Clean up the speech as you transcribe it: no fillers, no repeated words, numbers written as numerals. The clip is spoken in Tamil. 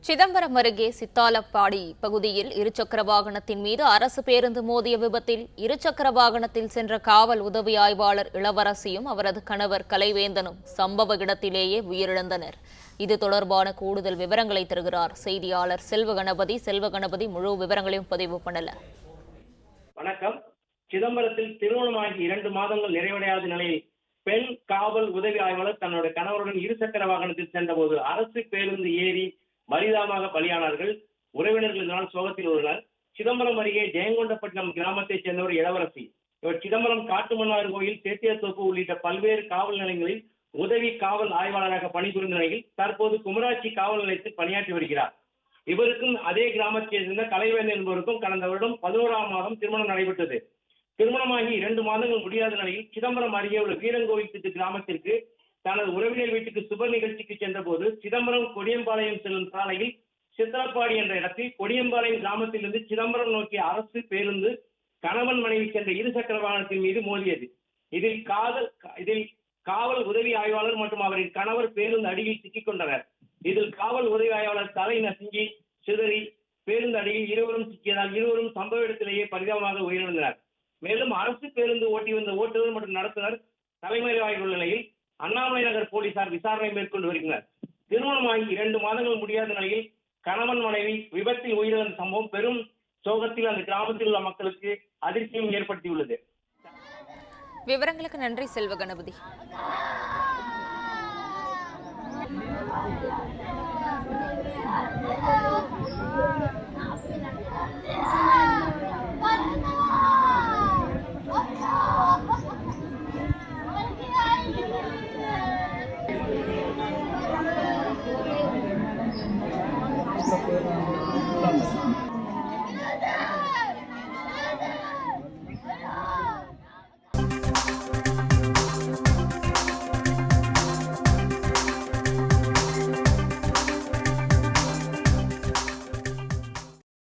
சிதம்பரம் அருகே சித்தாலப்பாடி பகுதியில் இருசக்கர வாகனத்தின் மீது அரசு பேருந்து மோதிய விபத்தில் இருசக்கர வாகனத்தில் சென்ற காவல் உதவி ஆய்வாளர் இளவரசியும் அவரது கணவர் கலைவேந்தனும் சம்பவ இடத்திலேயே உயிரிழந்தனர். இது தொடர்பான கூடுதல் விவரங்களை தருகிறார் செய்தியாளர் செல்வகணபதி. முழு விவரங்களையும் பதிவு பண்ணல. வணக்கம். சிதம்பரத்தில் திருமணமாகி 2 மாதங்கள் நிறைவடையாத நிலையில் பெண் காவல் உதவி ஆய்வாளர் தன்னுடைய கணவருடன் இருசக்கர வாகனத்தில் சென்றபோது அரசு பேருந்து ஏறி பரிதாபமாக பலியானார்கள். உறவினர்கள் இதனால் சோகத்தில் உள்ளனர். சிதம்பரம் அருகே ஜெயங்கொண்டப்பட்டினம் கிராமத்தைச் சேர்ந்தவர் இளவரசி. இவர் சிதம்பரம் காட்டுமன்னார் கோயில், சேத்தியத்தோப்பு உள்ளிட்ட பல்வேறு காவல் நிலையங்களில் உதவி காவல் ஆய்வாளராக பணிபுரிந்த நிலையில் தற்போது குமராட்சி காவல் நிலையத்தில் பணியாற்றி வருகிறார். இவருக்கும் அதே கிராமத்தைச் சேர்ந்த கலைவேந்தன் என்பவருக்கும் கடந்த வருடம் 11ஆம் மாதம் திருமணம் நடைபெற்றது. திருமணமாகி 2 மாதங்கள் முடியாத நிலையில் சிதம்பரம் அருகே உள்ள வீரங்கோவில் திட்டு கிராமத்திற்கு தனது உறவினர் வீட்டுக்கு சுப நிகழ்ச்சிக்கு சென்ற போது சிதம்பரம் கொடியம்பாளையம் செல்லும் சாலையில் சித்தலப்பாடி என்ற இடத்தில் கொடியம்பாளையம் கிராமத்திலிருந்து சிதம்பரம் நோக்கிய அரசு பேருந்து கணவன் மனைவி சென்ற இருசக்கர வாகனத்தின் மீது மோதியது. இதில் காவல் உதவி ஆய்வாளர் மற்றும் அவரின் கணவர் பேருந்து அடியில் சிக்கிக் கொண்டனர். இதில் காவல் உதவி ஆய்வாளர் தலை நசுங்கி சிதறி பேருந்து அடியில் இருவரும் சிக்கியதால் இருவரும் சம்பவ இடத்திலேயே பரிதாபமாக உயிரிழந்தனர். மேலும் அரசு பேருந்து ஓட்டி வந்த ஓட்டுநர் மற்றும் நடத்துனர் தலைமறைவாகியுள்ள நிலையில் அண்ணாமலை நகர் போலீசார் விசாரணை மேற்கொண்டு வருகின்றனர். திருமணமாகி 2 மாதங்கள் முடியாத நிலையில் கணவன் மனைவி விபத்தில் உயிரிழந்த சம்பவம் பெரும் சோகத்தில் அந்த கிராமத்தில் உள்ள மக்களுக்கு அதிர்ச்சியும் ஏற்படுத்தியுள்ளது. விவரங்களுக்கு நன்றி செல்வகணபதி.